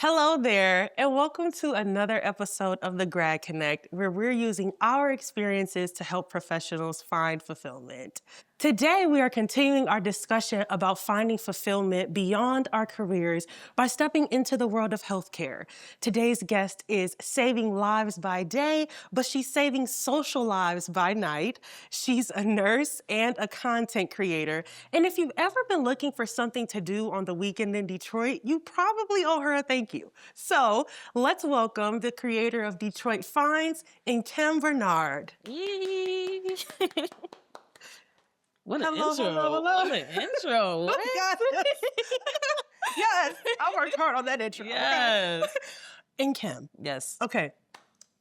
Hello there, and welcome to another episode of the Grad Connect, where we're using our experiences to help professionals find fulfillment. Today, we are continuing our discussion about finding fulfillment beyond our careers by stepping into the world of healthcare. Today's guest is saving lives by day, but she's saving social lives by night. She's a nurse and a content creator. And if you've ever been looking for something to do on the weekend in Detroit, you probably owe her a thank you. So let's welcome the creator of Detroit Finds, Nkem Bernard. Yee. What an Hello, intro. hello, hello. What an intro. What? Yes. Yes, I worked hard on that intro. Yes. Nkem. Yes. Okay.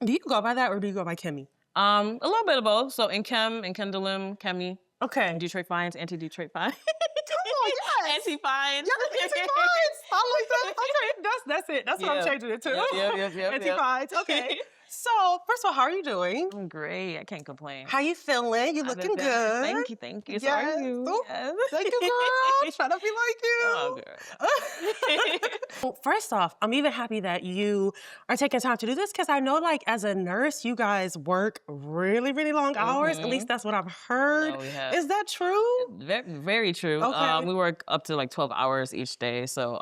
Do you go by that or do you go by Kemi? A little bit of both. So Nkem, Nkendalim, Kemi, Okay. Detroit Finds, anti-Detroit Finds. Come on, yes. Anti-Finds. Yeah, anti-finds. I like that. Okay, that's it. That's what I'm Yeah. changing it to. Yep. Anti-finds. Okay. So, first of all, how are you doing? I'm great. I can't complain. How you feeling? You I've been looking better. good. Thank you. So Yes. are you? Ooh, Yes. Thank you, girl. Trying to be like you. Oh, girl. Well, first off, I'm even happy that you are taking time to do this because I know, like, as a nurse, you guys work really, really long hours. At least that's what I've heard. No, we have. Is that true? Very, very true. Okay. We work up to like 12 hours each day. So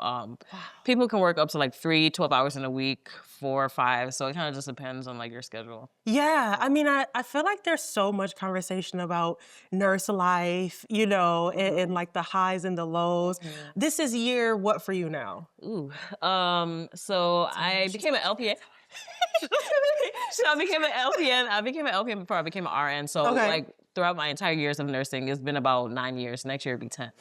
people can work up to like 12 hours in a week, 4 or 5. So it kind of just depends on like your schedule. Yeah, I mean, I feel like there's so much conversation about nurse life, you know, and like the highs and the lows. This is year what for you now? Ooh. So I became an LPN. So I became an LPN. I became an LPN before I became an RN. So Okay. like throughout my entire years of nursing, it's been about 9 years. Next year it'll be 10.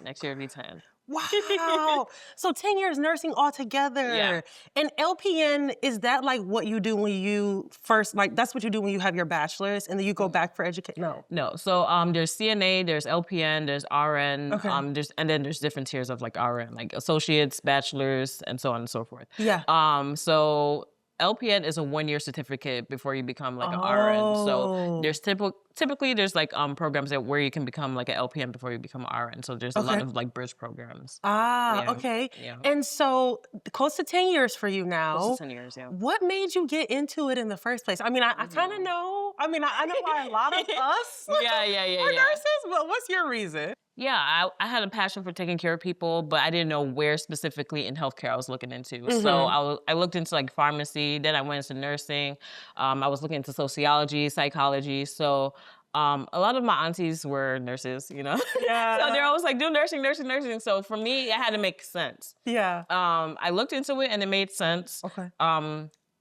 Next year it'll be 10. Wow. So 10 years nursing altogether. Yeah. And LPN, is that like what you do when you first, like that's what you do when you have your bachelor's and then you go back for education? No. No. So there's CNA, there's LPN, there's RN, Okay. and then there's different tiers of like RN, like associates, bachelors, and so on and so forth. Yeah. So LPN is a 1-year certificate before you become like an RN. So Oh. there's typically there's like programs where you can become like an LPN before you become an RN. So there's a lot Okay. of like bridge programs. Ah, Yeah. okay. Yeah. And so close to 10 years for you now. Close to 10 years, yeah. What made you get into it in the first place? I mean, I kind of know. I mean, I know why a lot of us Yeah. are nurses, but what's your reason? Yeah, I had a passion for taking care of people, but I didn't know where specifically in healthcare I was looking into. So I looked into like pharmacy, then I went into nursing. I was looking into sociology, psychology. So a lot of my aunties were nurses, you know? Yeah. So they're always like, do nursing. So for me, it had to make sense. Yeah. I looked into it and it made sense. Okay.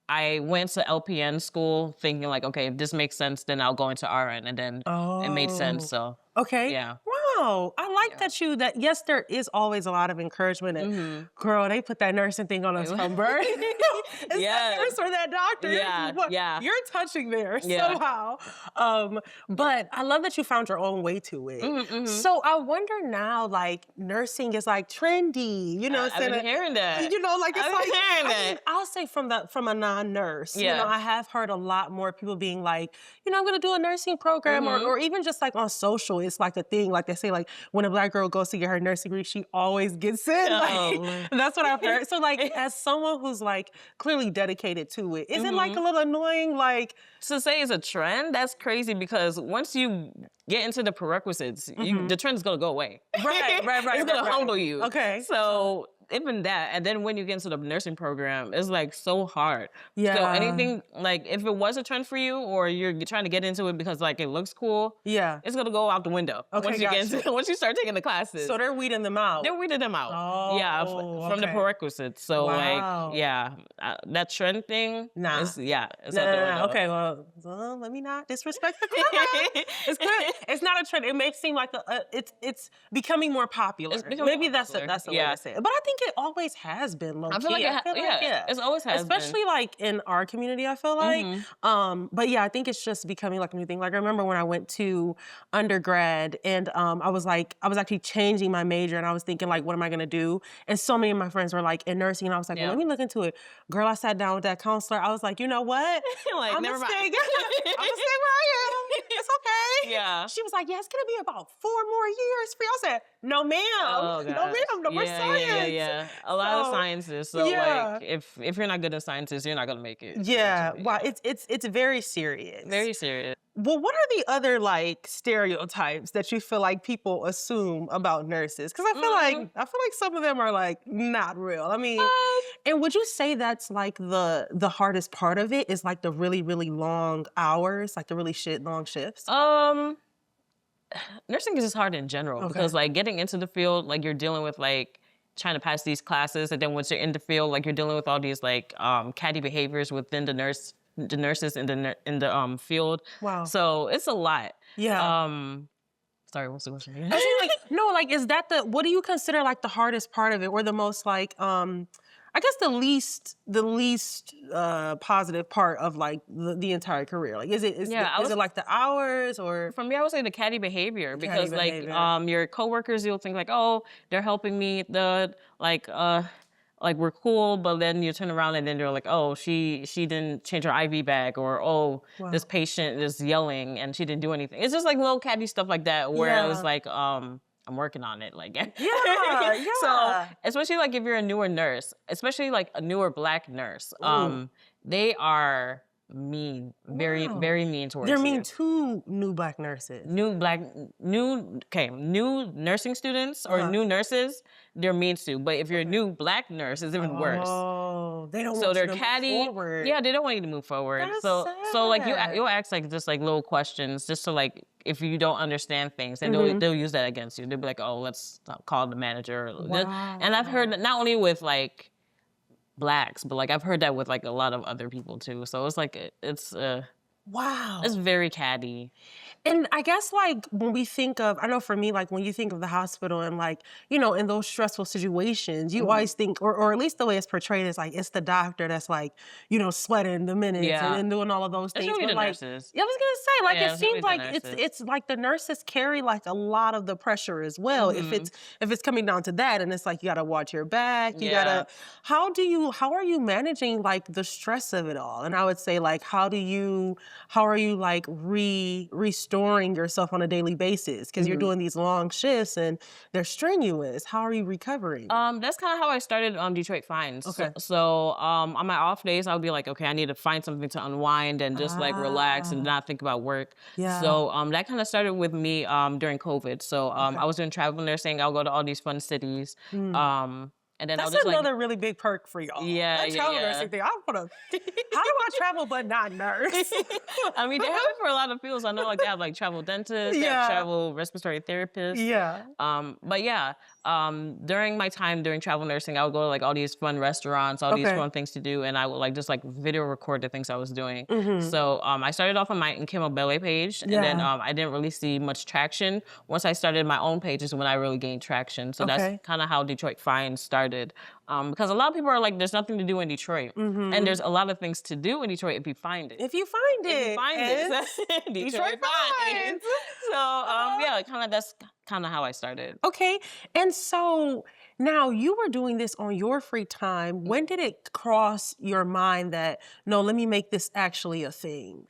I went to LPN school thinking like, okay, if this makes sense, then I'll go into RN. And then it made sense, so. Okay. Yeah. Wow. I like that yes, there is always a lot of encouragement. And girl, they put that nursing thing on us from birth. It's that nurse or that doctor. Yeah. You're touching there Yeah. somehow. But I love that you found your own way to it. So I wonder now, like, nursing is like trendy. You know what I'm I've saying? been hearing that. You know, like it's I've like been hearing I that. mean, I'll say from a non-nurse. You Yeah. know, I have heard a lot more people being like, you know, I'm gonna do a nursing program, or even just like on social, it's like a thing. Like they say, like when a Black girl goes to get her nursing degree, she always gets in. Like, that's what I've heard. So like, as someone who's like clearly dedicated to it, is it like a little annoying? Like, To say it's a trend, that's crazy because once you get into the prerequisites, the trend is gonna go away. right. It's gonna humble you. Okay. So even that, and then when you get into the nursing program, it's like so hard. Yeah. So anything, like if it was a trend for you or you're trying to get into it because like it looks cool, Yeah. it's gonna go out the window. Okay, once you get gotcha. into, once you start taking the classes. So they're weeding them out. They're weeding them out. Yeah, Oh, from the okay. prerequisites. So Wow. like, yeah, that trend thing. Nah. It's out the No. window. Okay, well, let me not disrespect the program. It's good. It's not a trend. It may seem like it's becoming more popular. It's becoming Maybe more that's popular. the way Yeah. to say it. But I think it always has been low I feel key. like it's always has especially like in our community. I feel like, but yeah, I think it's just becoming like a new thing. Like I remember when I went to undergrad and I was actually changing my major and I was thinking like, what am I gonna do? And so many of my friends were like in nursing, and I was like, well, let me look into it. Girl, I sat down with that counselor. I was like, you know what? Like, I'm never gonna mind. stay where I am. It's okay. Yeah. She was like, yeah, it's gonna be about 4 more years for you. I said, no, ma'am. Oh, No, gosh. ma'am. No more Yeah, science. Yeah, a lot of So, sciences. So like, yeah. if you're not good at sciences, you're not gonna make it. Yeah. Essentially, Wow. yeah. It's very serious. Very serious. Well, what are the other like stereotypes that you feel like people assume about nurses? Because Mm, I feel like some of them are like not real. I mean, um, and would you say that's like the hardest part of it is like the really really long hours, like the really long shifts? um, nursing is just hard in general Okay. because like getting into the field, like you're dealing with like trying to pass these classes, and then once you're in the field, like you're dealing with all these like catty behaviors within the nurses in the field. Wow. So it's a lot. Yeah. Um, sorry, what's the question again? I mean, like, no, like, is that what do you consider like the hardest part of it, or the most like, I guess the least positive part of like the entire career? Like, Yeah, is it like the hours or for me, I would say the catty behavior catty because like behavior? your coworkers, you'll think like, oh, they're helping me, like we're cool, but then you turn around and then they're like, oh, she didn't change her IV bag, or oh, this Wow. patient is yelling and she didn't do anything. It's just like little catty stuff like that where it was Yeah. like, I'm working on it, like Yeah. so Yeah. especially like if you're a newer nurse, especially like a newer Black nurse, Ooh. they are mean, very Wow. very mean They're towards mean you. to new Black nurses. New nursing students or Uh-huh. new nurses, they're mean to. But if you're a Okay. new Black nurse, it's even worse. Oh, they don't So want you they're to move catty. forward. Yeah, they don't want you to move forward. That's So like sad. you'll ask like just like little questions just to like if you don't understand things, and Mhm. they'll use that against you. They'll be like, oh, let's call the manager. And I've heard Wow. that not only with like Blacks, but like I've heard that with like a lot of other people too. So it's like it's Wow. very catty. And I guess like when we think of, I know for me, like when you think of the hospital and like, you know, in those stressful situations, you Mhm. always think, or at least the way it's portrayed is like, it's the doctor that's like, you know, sweating the minutes Yeah. and doing all of those It's things. really But the like, nurses. yeah, I was gonna say, like, Yeah, it it's really seems the like nurses. it's like the nurses carry like a lot of the pressure as well. Mhm. If it's coming down to that, and it's like you gotta watch your back, you Yeah. gotta, how are you managing like the stress of it all? And I would say like, how are you like restoring yourself on a daily basis? Because you're Mhm. doing these long shifts and they're strenuous. How are you recovering? That's kind of how I started Detroit Fines. Okay. On my off days, I'll be like, okay, I need to find something to unwind and just like relax and Ah, not think about work. yeah. So that kind of started with me during COVID. So Okay. I was doing travel nursing. I'll go to all these fun cities, Mm. um, and then I'll That's just like, another really big perk for y'all. yeah, That yeah, travel yeah. nursing thing, I wanna, how do I travel but not nurse? I mean, they have it for a lot of fields. I know, like they have like travel dentists, they have Yeah. travel respiratory therapists. Yeah. But yeah, during my time doing travel nursing, I would go to like all these fun restaurants, all these Okay. fun things to do, and I would like just like video record the things I was doing. Mhm. So I started off on my Nkem Bernard page, and then Yeah. I didn't really see much traction. Once I started my own page is when I really gained traction. So that's Okay. kind of how Detroit Fine started. Because a lot of people are like, there's nothing to do in Detroit. And Mhm. there's a lot of things to do in Detroit if you find it. If you find If you it. find and it, Detroit Detroit Fine. finds. So yeah, that's kind of how I started. Okay. And so now you were doing this on your free time. When did it cross your mind that, no, let me make this actually a thing?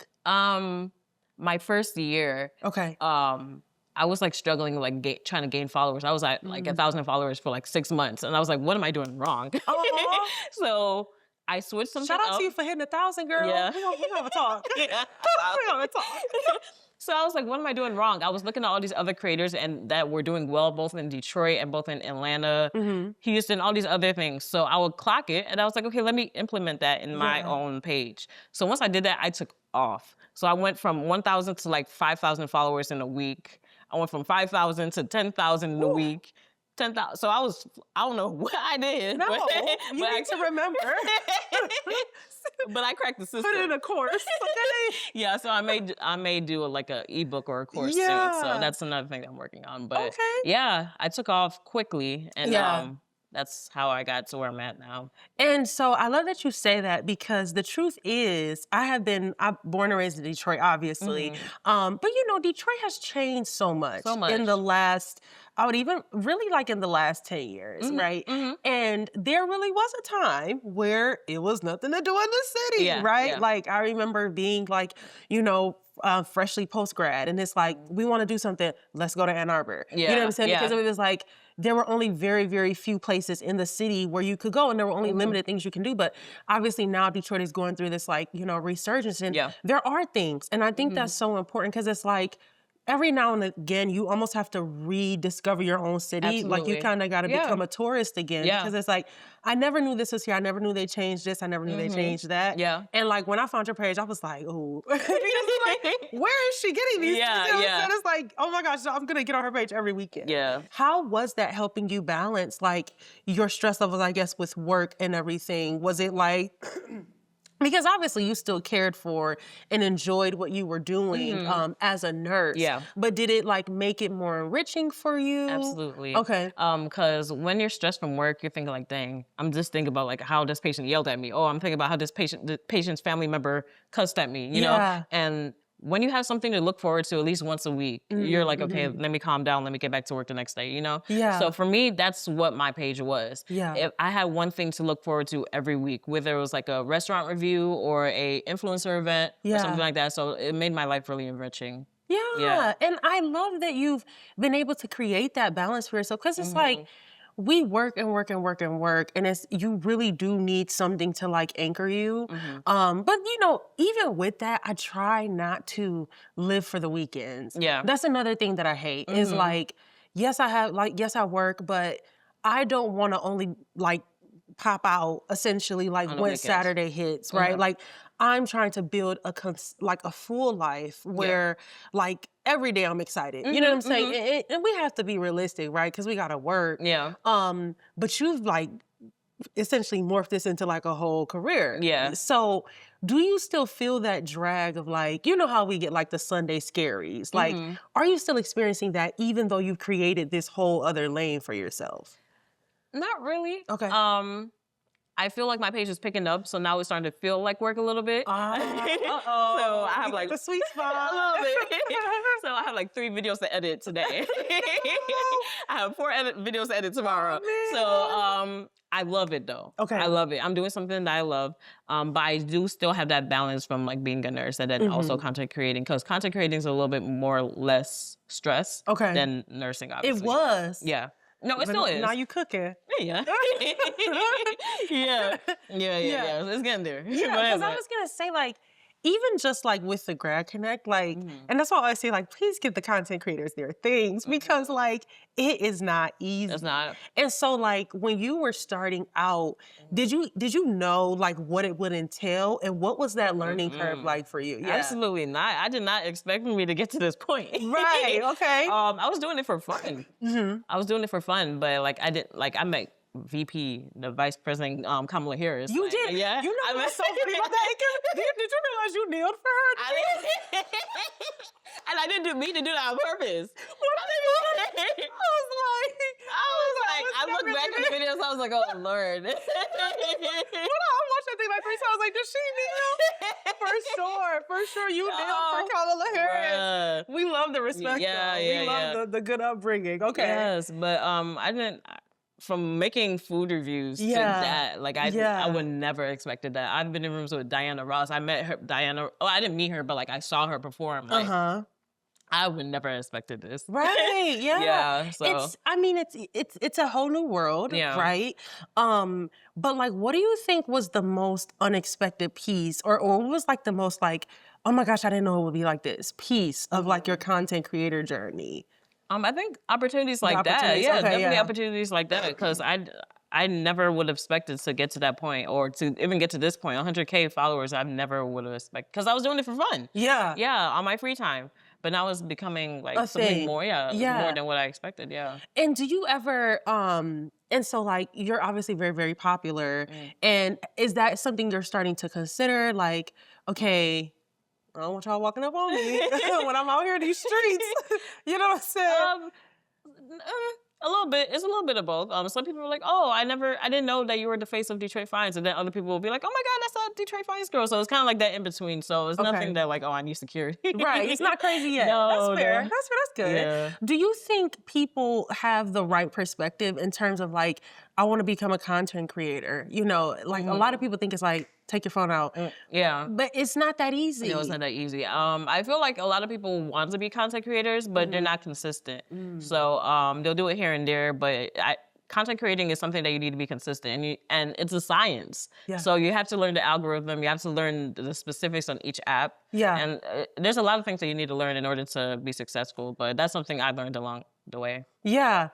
My first year, Okay. I was like struggling, like trying to gain followers. I was at like 1,000 followers for like 6 months, and I was like, "What am I doing wrong?" Aw. So I switched something Shout out up. to you for hitting 1,000, girl. Yeah. We gonna talk. Yeah. We gonna talk. So I was like, "What am I doing wrong?" I was looking at all these other creators and that were doing well, both in Detroit and both in Atlanta, Mhm. Houston, all these other things. So I would clock it, and I was like, "Okay, let me implement that in my Yeah. own page." So once I did that, I took off. So I went from 1,000 to like 5,000 followers in a week. I went from 5,000 to 10,000 in a Woo. week. 10,000. So I don't know what I did. No, but you I- need to remember. but I cracked the system. Put in a course. Okay. Yeah, so I may do like a ebook or a course soon. Yeah. So that's another thing I'm working on. But Okay. yeah, I took off quickly, and Yeah. that's how I got to where I'm at now. And so I love that you say that, because the truth is I'm born and raised in Detroit, obviously. Mhm. But you know, Detroit has changed so much So in the much. last, I would even really like in the last 10 years, right? And there really was a time where it was nothing to do in the city, right? Like I remember being like, freshly post-grad, and it's like, we want to do something, let's go to Ann Arbor. You know what I'm saying? Because it was like, there were only very, very few places in the city where you could go, and there were only limited things you can do. But obviously now Detroit is going through this like, resurgence, and there are things. And I think that's so important, because it's like, every now and again, you almost have to rediscover your own city. Absolutely. Like you kind of got to become a tourist again, because it's like, I never knew this was here. I never knew they changed this. I never knew they changed that. And like when I found your page, I was like, oh, like, where is she getting these? And it's like, oh my gosh, I'm gonna get on her page every weekend. How was that helping you balance like your stress levels, I guess, with work and everything? Was it like? Because obviously you still cared for and enjoyed what you were doing as a nurse. But did it like make it more enriching for you? Absolutely. Okay. Because when you're stressed from work, you're thinking like, dang, I'm just thinking about like how this patient yelled at me. Oh, I'm thinking about how the patient's family member cussed at me, you know? And when you have something to look forward to at least once a week, you're like, okay, let me calm down. Let me get back to work the next day, you know? So for me, that's what my page was. If I had one thing to look forward to every week, whether it was like a restaurant review or a influencer event or something like that. So it made my life really enriching. And I love that you've been able to create that balance for yourself, because it's like, we work and work and work and work, and you really do need something to like anchor you. But even with that, I try not to live for the weekends. That's another thing that I hate is like, yes, I work, but I don't want to only like pop out essentially like when Saturday hits, right? Like I'm trying to build a full life where like every day I'm excited. You know what I'm saying? And we have to be realistic, right? Because we gotta work. But you've like essentially morphed this into like a whole career. So do you still feel that drag of like, how we get like the Sunday scaries? Like, are you still experiencing that even though you've created this whole other lane for yourself? Not really. Okay. I feel like my page is picking up, so now it's starting to feel like work a little bit. So I have like the sweet spot. A little bit. So I have like 3 videos to edit today. I have 4 videos to edit tomorrow. So I love it though. I love it. I'm doing something that I love, but I do still have that balance from like being a nurse and then also content creating, because content creating is a little bit more less stress than nursing, obviously. It was. No, it still is. Now you cooking. Yeah. It's getting there. Because I was gonna say, like, even just like with the Grad Connect, like, and that's why I say, like, please give the content creators their things, because like it is not easy. It's not. And so like when you were starting out, did you know like what it would entail, and what was that learning curve like for you? Absolutely not. I did not expect me to get to this point. Right. Okay. I was doing it for fun. I was doing it for fun, but like I met VP, the Vice President, Kamala Harris. You did? Yeah. I was so funny about that. Did you realize you kneeled for her? And I didn't mean to do that on purpose. I looked back at the videos, I was like, oh, Lord. I watched that thing like 3 times. I was like, did she kneel? For sure. You kneel for Kamala Harris. We love the respect. We love the good upbringing. Okay. Yes, but I didn't. From making food reviews to that, like I would never expected that. I've been in rooms with Diana Ross. I met her, I didn't meet her, but like I saw her perform. Like, I would never have expected this. Right. Yeah. So it's a whole new world. Right. But like, what do you think was the most unexpected piece, or what was like the most like, oh my gosh, I didn't know it would be like this piece of like your content creator journey? I think opportunities like that. Yeah, definitely opportunities like that. Because I never would have expected to get to that point, or to even get to this point. 100K followers, I never would have expected, because I was doing it for fun. Yeah, on my free time. But now it's becoming like something more, more than what I expected. Yeah. And do you ever, and so like you're obviously very, very popular, and is that something you're starting to consider? Like, okay, I don't want y'all walking up on me when I'm out here in these streets. You know what I'm saying? A little It's a little bit of both. Some people are like, "Oh, I didn't know that you were the face of Detroit Fines," and then other people will be like, "Oh my God, that's a Detroit Fines girl." So it's kind of like that in between. So it's nothing that like, "Oh, I need security." Right. It's not crazy yet. No, That's fair. no. That's fair. That's good. Yeah. Do you think people have the right perspective in terms of like, I want to become a content creator? You know, like a lot of people think it's like, take your phone out. Yeah. But it's not that easy. No, it's not that easy. I feel like a lot of people want to be content creators, but they're not consistent. So they'll do it here and there, but content creating is something that you need to be consistent, and it's a science. Yeah. So you have to learn the algorithm. You have to learn the specifics on each app. Yeah. And there's a lot of things that you need to learn in order to be successful. But that's something I learned along the way. Yeah.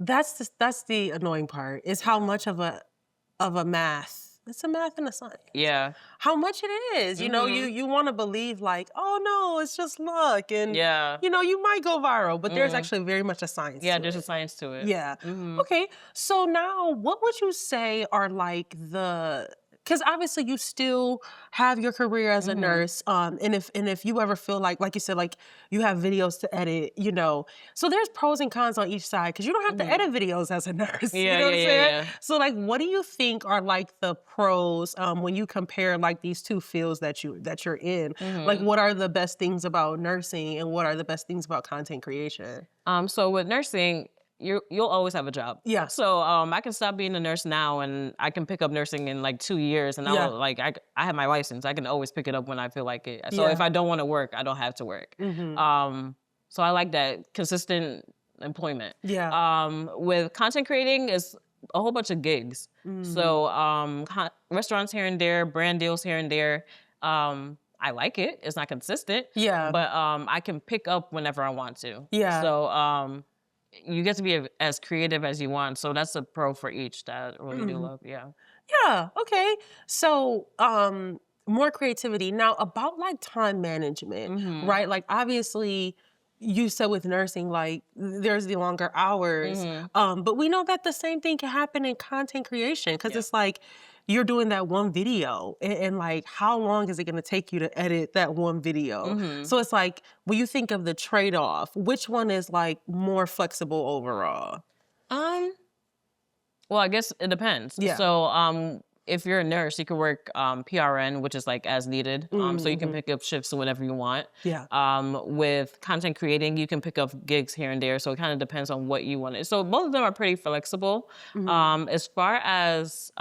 That's the annoying part is how much of a math. It's a math and a science. Yeah. How much it is. You know, you want to believe like, oh no, it's just luck. And you know, you might go viral, but there's actually very much a science to there's it. a science to it. Yeah. Okay. So now what would you say are like because obviously you still have your career as a nurse. And if you ever feel like you said, like you have videos to edit, you know, so there's pros and cons on each side because you don't have to edit videos as a nurse. Yeah, you know what I'm saying? yeah. So like, what do you think are like the pros when you compare like these two fields that you're in? Like, what are the best things about nursing and what are the best things about content creation? So with nursing, you'll always have a job. Yeah. So I can stop being a nurse now and I can pick up nursing in like 2 years, and I have my license. I can always pick it up when I feel like it. So if I don't want to work, I don't have to work. So I like that consistent employment. Yeah. With content creating is a whole bunch of gigs. So restaurants here and there, brand deals here and there. I like it. It's not consistent. Yeah. But I can pick up whenever I want to. Yeah. So you get to be as creative as you want. So that's a pro for each that I really do love. Yeah. Yeah. Okay. So, more creativity. Now about like time management, right? Like obviously you said with nursing, like there's the longer hours. But we know that the same thing can happen in content creation because it's like you're doing that one video and like how long is it going to take you to edit that one video? So it's like when you think of the trade-off, which one is like more flexible overall? Well, I guess it depends. Yeah. So if you're a nurse, you can work PRN, which is like as needed. So you can pick up shifts whenever you want. Yeah. With content creating, you can pick up gigs here and there. So it kind of depends on what you want. So both of them are pretty flexible. As far as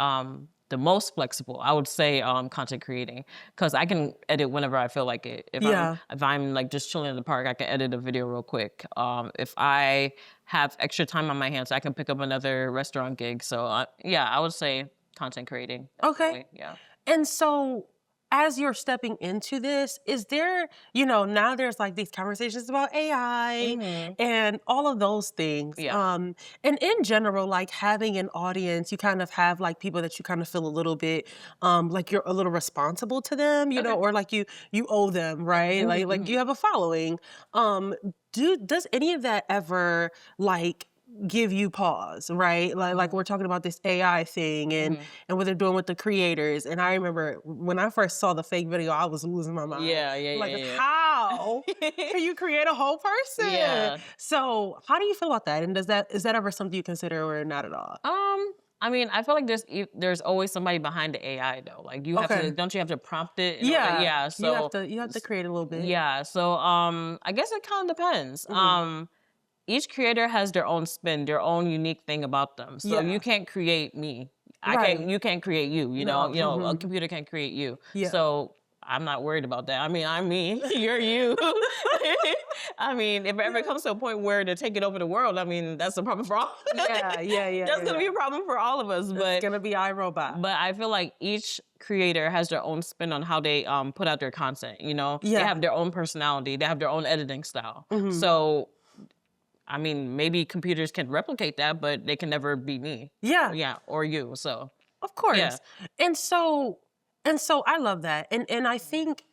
the most flexible, I would say content creating, because I can edit whenever I feel like it. If I'm like just chilling in the park, I can edit a video real quick. If I have extra time on my hands, I can pick up another restaurant gig. So I would say content creating. Okay. Yeah. And so as you're stepping into this, is there, you know, now there's like these conversations about AI and all of those things. Yeah. And in general, like having an audience, you kind of have like people that you kind of feel a little bit like you're a little responsible to them, you know, or like you owe them, right? Like you have a following. Does any of that ever like give you pause, right? Like we're talking about this AI thing and what they're doing with the creators. And I remember when I first saw the fake video, I was losing my mind. How can you create a whole person? Yeah. So how do you feel about that? And is that ever something you consider or not at all? I mean, I feel like there's always somebody behind the AI though. Like you have to, don't you have to prompt it? Yeah. So you have to create a little bit. Yeah. So I guess it kind of depends. Each creator has their own spin, their own unique thing about them. So you can't create me. You can't create you. You know, a computer can't create you. Yeah. So I'm not worried about that. I mean, I'm me. You're you. I mean, if it ever comes to a point where they're taking over the world, I mean, that's a problem for all. That's gonna be a problem for all of us. But it's gonna be iRobot. But I feel like each creator has their own spin on how they put out their content. You know, they have their own personality. They have their own editing style. So. I mean, maybe computers can replicate that, but they can never be me. Yeah. Yeah, or you, so. Of course. Yeah. And so I love that. And I think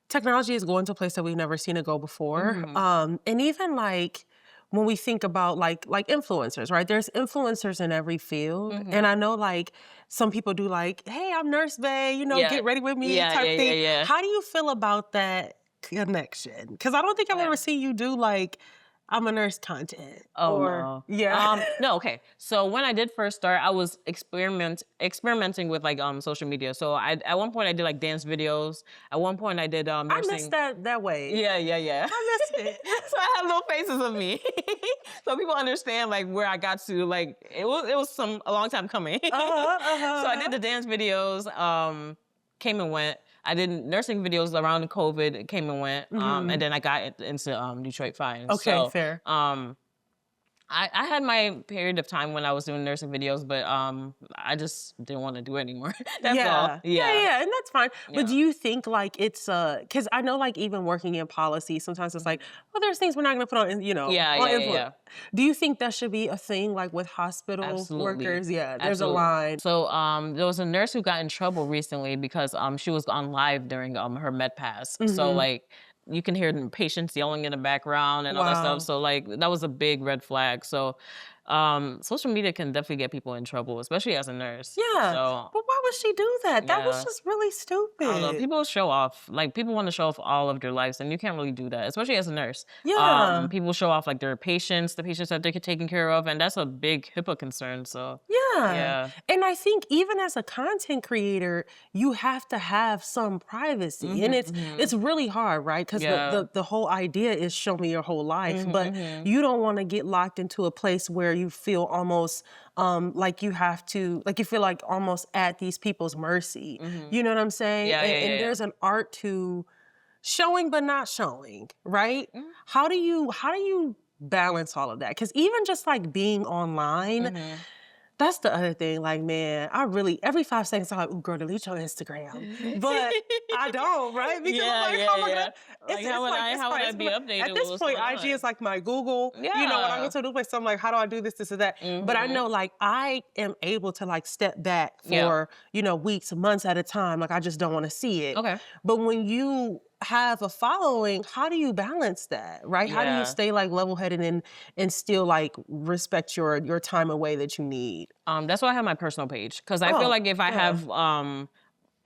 technology is going to a place that we've never seen it go before. And even like when we think about like influencers, right? There's influencers in every field. And I know like some people do like, hey, I'm Nurse Bae, you know, get ready with me type thing. Yeah. How do you feel about that connection? Because I don't think I've ever seen you do like I'm a nurse content. Oh Or no. yeah. No, okay. So when I did first start, I was experimenting with like social media. So I at one point I did like dance videos. At one point I did I missed nursing. that wave. Yeah. I missed it. So I have little faces of me. So people understand like where I got to. Like it was a long time coming. So I did the dance videos, came and went. I did nursing videos around COVID, it came and went. And then I got into Detroit Fine. Okay, So fair. I had my period of time when I was doing nursing videos, but I just didn't want to do it anymore. That's all. Yeah, and that's fine. But Yeah. do you think like it's because I know like even working in policy, sometimes it's like, oh, there's things we're not gonna put on, on influence. Yeah. Do you think that should be a thing like with hospital Absolutely. workers? Yeah, there's a Absolutely. line. So there was a nurse who got in trouble recently because she was on live during her med pass. So like you can hear the patients yelling in the background and all that Wow. stuff. So like that was a big red flag. So social media can definitely get people in trouble, especially as a nurse. Yeah. So But why would she do that? That was yeah. just really stupid. I don't know. People show off. Like people want to show off all of their lives, and you can't really do that, especially as a nurse. Yeah. People show off like their patients, the patients that they're taking care of, and that's a big HIPAA concern. So Yeah. And I think even as a content creator, you have to have some privacy. And it's really hard, right? Because the whole idea is show me your whole life. But you don't want to get locked into a place where you feel almost like you have to, like you feel like almost at these people's mercy. You know what I'm saying? And there's an art to showing but not showing, right? How do you balance all of that? Because even just like being online, that's the other thing. Like, man, I really every 5 seconds I'm like, "Ooh, girl, delete your Instagram," but I don't, right? Because I'm like, how am I gonna? Like how would I be updated? At this point, IG is like my Google. You know, when I go to a new place, I'm like, how do I do this, or that? But I know, like, I am able to like step back for weeks, months at a time. Like, I just don't want to see it. Okay. But when you have a following, how do you balance that, right? How do you stay like level-headed and still like respect your time away that you need? That's why I have my personal page, because I feel like if I have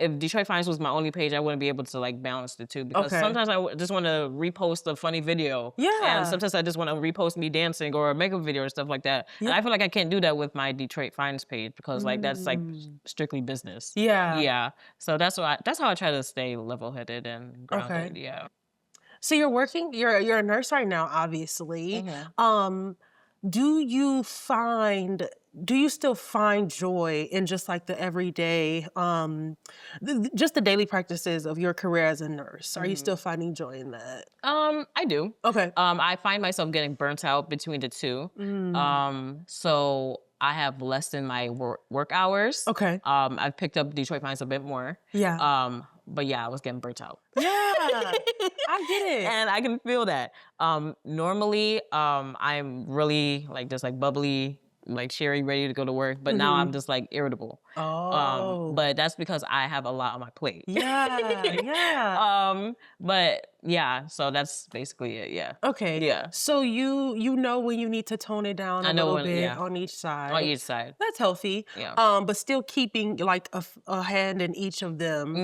if Detroit Finance was my only page, I wouldn't be able to like balance the two, because sometimes I just want to repost a funny video. And sometimes I just want to repost me dancing or a makeup video or stuff like that. And I feel like I can't do that with my Detroit Finance page, because like that's like strictly business. Yeah. So that's how I try to stay level-headed and grounded. Yeah. So you're working, you're a nurse right now, obviously. Do you still find joy in just like the everyday, just the daily practices of your career as a nurse? Are you still finding joy in that? I do. Okay. I find myself getting burnt out between the two. So I have less than my work hours. Okay. I've picked up Detroit Finance a bit more. But yeah, I was getting burnt out. Yeah, I get it. And I can feel that. Normally, I'm really like just like bubbly, like cheery, ready to go to work. But now I'm just like irritable. But that's because I have a lot on my plate. But yeah, so that's basically it. Yeah. Okay. Yeah. So you know when you need to tone it down a little bit on each side. On each side. That's healthy. Yeah. But still keeping like a hand in each of them.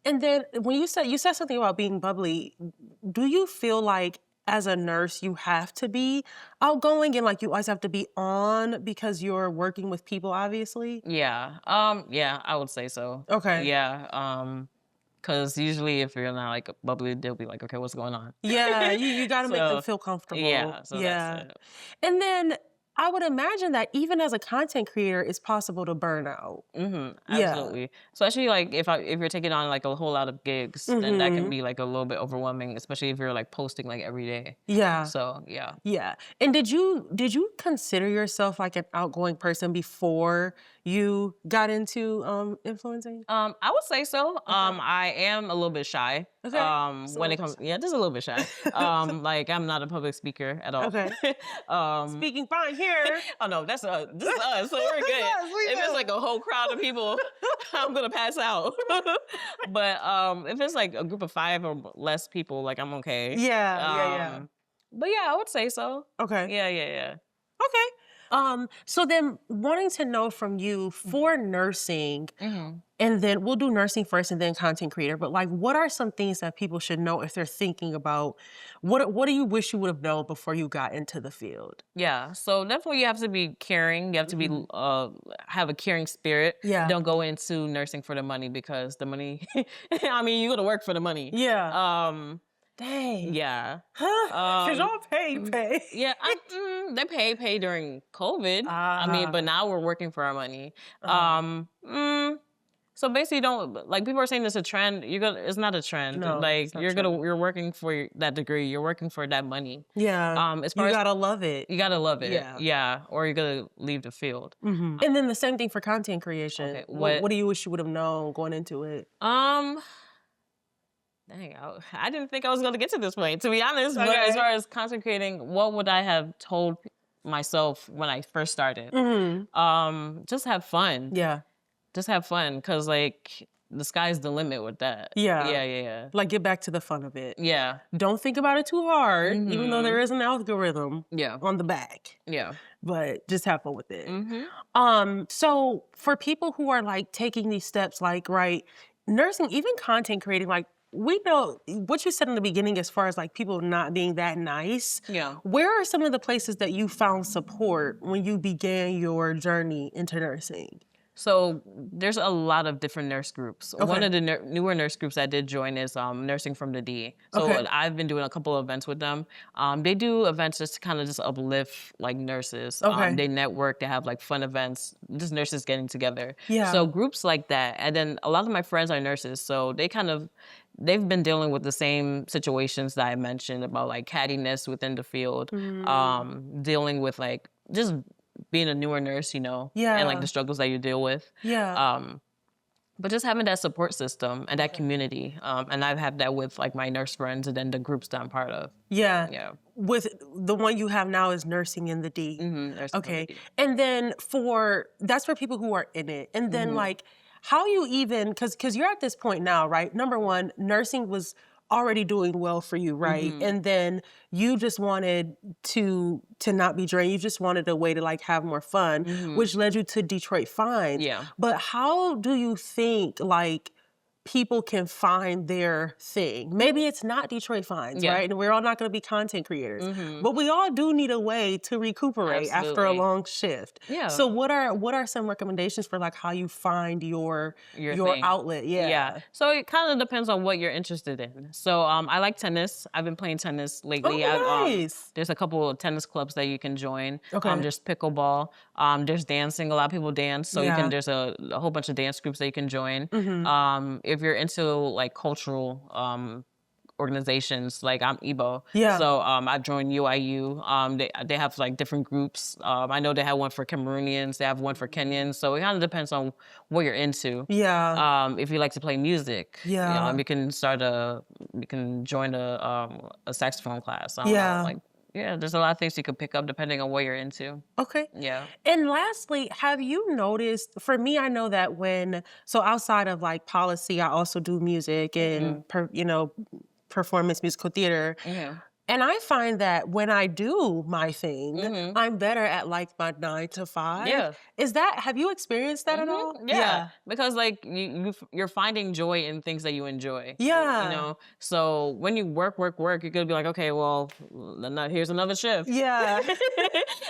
And then when you said something about being bubbly, do you feel like as a nurse you have to be outgoing and like you always have to be on because you're working with people, obviously? Yeah. Yeah, I would say so. Okay. Yeah. Because usually if you're not like bubbly, they'll be like, okay, what's going on? Yeah, you got to make them feel comfortable. Yeah. So that's it. And then I would imagine that even as a content creator, it's possible to burn out. Absolutely. Especially like if you're taking on like a whole lot of gigs, then that can be like a little bit overwhelming, especially if you're like posting like every day. Yeah. So yeah. Yeah. And did you consider yourself like an outgoing person before you got into influencing? I would say so. I am a little bit shy. Okay. When it comes, just a little bit shy. Like I'm not a public speaker at all. Okay. Speaking fine here. Oh no, this is us, so we're good. If it's like a whole crowd of people, I'm gonna pass out. But if it's like a group of 5 or less people, like I'm okay. Yeah. But yeah, I would say so. Okay. Yeah. Okay. So then wanting to know from you for nursing, and then we'll do nursing first and then content creator, but like what are some things that people should know if they're thinking about what do you wish you would have known before you got into the field? Yeah, so definitely you have to be caring. You have to be have a caring spirit. Yeah. Don't go into nursing for the money because the money. I mean, you go to work for the money. Yeah. Um, Dang. yeah. Huh? Cause y'all pay. Yeah, they pay during COVID. I mean, but now we're working for our money. So basically, don't like people are saying it's a trend. It's not a trend. No, like it's not you're working for that degree. You're working for that money. Yeah. As far You as gotta love it. you gotta love it. Yeah. Yeah, or you're gonna leave the field. And then the same thing for content creation. Okay, What do you wish you would have known going into it? Dang, I didn't think I was going to get to this point, to be honest. But as far as content creating, what would I have told myself when I first started? Just have fun. Yeah. Just have fun, because like the sky's the limit with that. Yeah. Yeah. Like get back to the fun of it. Yeah. Don't think about it too hard, even though there is an algorithm on the back. Yeah. But just have fun with it. So for people who are like taking these steps, like, right, nursing, even content creating, like we know what you said in the beginning as far as like people not being that nice. Yeah. Where are some of the places that you found support when you began your journey into nursing? So there's a lot of different nurse groups. Okay. One of the newer nurse groups I did join is Nursing from the D. So I've been doing a couple of events with them. They do events just to kind of just uplift like nurses. They network, they have like fun events, just nurses getting together. Yeah. So groups like that. And then a lot of my friends are nurses, so they've been dealing with the same situations that I mentioned about like cattiness within the field, dealing with like just being a newer nurse, and like the struggles that you deal with. Yeah. But just having that support system and that community. And I've had that with like my nurse friends and then the groups that I'm part of. Yeah. Yeah. With the one you have now is Nursing in the D. Okay. And then that's for people who are in it. And then like, how you even, because you're at this point now, right? Number one, nursing was already doing well for you, right? And then you just wanted to not be drained. You just wanted a way to like have more fun, which led you to Detroit Fines. Yeah. But how do you think like people can find their thing? Maybe it's not Detroit Fines, right? And we're all not going to be content creators, but we all do need a way to recuperate after a long shift. Yeah. So what are some recommendations for like how you find your thing. outlet? Yeah. So it kind of depends on what you're interested in. So I like tennis. I've been playing tennis lately. Oh, nice. There's a couple of tennis clubs that you can join. Okay. There's pickleball. There's dancing. A lot of people dance. So there's a whole bunch of dance groups that you can join. If you're into like cultural organizations, like I'm Igbo. Yeah. So I've joined UIU. They have like different groups. I know they have one for Cameroonians. They have one for Kenyans. So it kind of depends on what you're into. Yeah. If you like to play music, you can join a saxophone class. I don't know, like, there's a lot of things you could pick up depending on what you're into. Okay. Yeah. And lastly, have you noticed, for me, I know that so outside of like policy, I also do music and, performance musical theater. And I find that when I do my thing, I'm better at like my 9 to 5. Yeah. Have you experienced that at all? Yeah. Because like you're finding joy in things that you enjoy. Yeah. So when you work, you're gonna be like, okay, well, here's another shift. Yeah.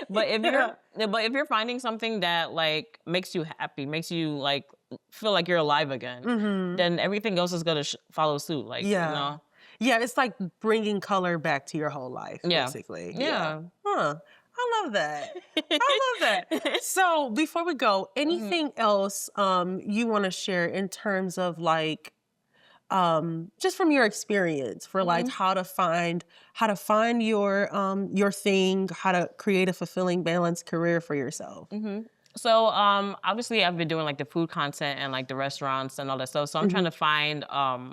But if you're finding something that like makes you happy, makes you like feel like you're alive again, then everything else is gonna follow suit. Like, Yeah, it's like bringing color back to your whole life, basically. Yeah. Huh. I love that. I love that. So before we go, anything else you want to share in terms of like, just from your experience for like how to find your thing, how to create a fulfilling, balanced career for yourself? So obviously I've been doing like the food content and like the restaurants and all that stuff. So I'm trying to find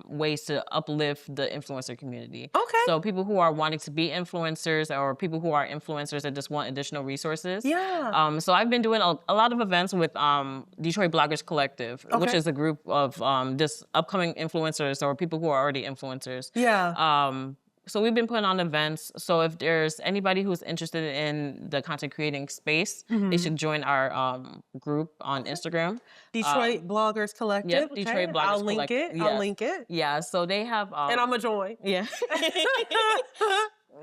ways to uplift the influencer community. Okay. So people who are wanting to be influencers or people who are influencers that just want additional resources. Yeah. So I've been doing a lot of events with Detroit Bloggers Collective, which is a group of just upcoming influencers or people who are already influencers. Yeah. So we've been putting on events. So if there's anybody who's interested in the content creating space, they should join our group on Instagram. Detroit Bloggers Collective. Yep, Detroit Okay, Bloggers I'll link Collective. it. Yes. I'll link it. Yeah, so they have And I'm going to join. yeah.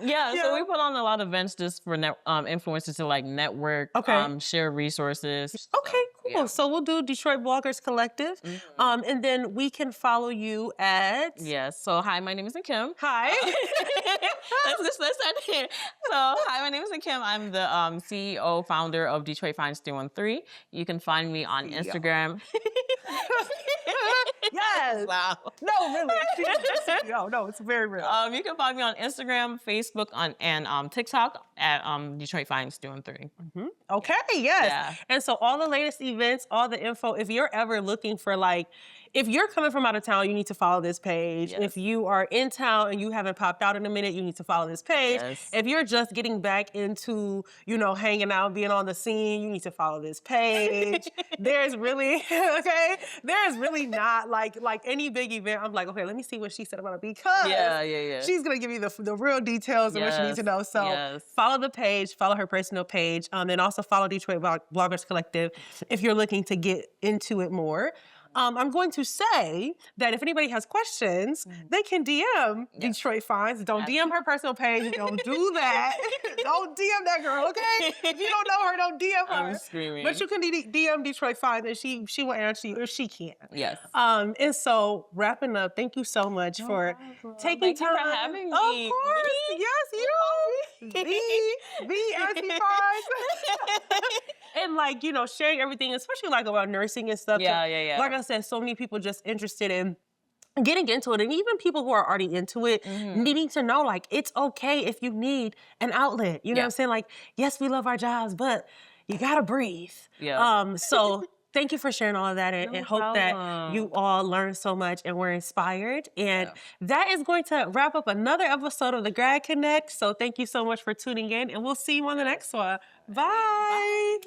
Yeah, so we put on a lot of events just for influencers to like network, share resources. Okay, cool. So we'll do Detroit Bloggers Collective. And then we can follow you at... Yes. So hi, my name is Nkem. Hi. Let's start here. So hi, my name is Nkem. I'm the CEO, founder of Detroit Finds 313. You can find me on Instagram. Yes. Wow. No, really. No, it's very real. You can find me on Instagram, Facebook, and TikTok at Detroit Finds 313. Okay, yes. Yeah. And so all the latest events, all the info, if you're ever looking for like, if you're coming from out of town, you need to follow this page. Yes. If you are in town and you haven't popped out in a minute, you need to follow this page. Yes. If you're just getting back into, hanging out, being on the scene, you need to follow this page. There's really, there's really not like any big event. I'm like, okay, let me see what she said about it because she's going to give you the real details of what you need to know. So follow the page, follow her personal page, and also follow Detroit Bloggers Collective if you're looking to get into it more. I'm going to say that if anybody has questions, they can DM Detroit Finds. Don't DM her personal page. Don't do that. Don't DM that girl, okay? If you don't know her, don't DM her. I'm screaming. But you can DM Detroit Finds, and she will answer you if she can. Yes. And so wrapping up, thank you so much for taking time. Thank you for having me. Of course. Yes, you. The Auntie Finds. And sharing everything, especially about nursing and stuff. Yeah. Like I said, so many people just interested in getting into it, and even people who are already into it needing to know it's okay if you need an outlet. You know what I'm saying? Yes, we love our jobs, but you gotta breathe. Yeah. So thank you for sharing all of that, and hope that you all learned so much and were inspired. And that is going to wrap up another episode of the Grad Connect. So thank you so much for tuning in, and we'll see you on the next one. Bye.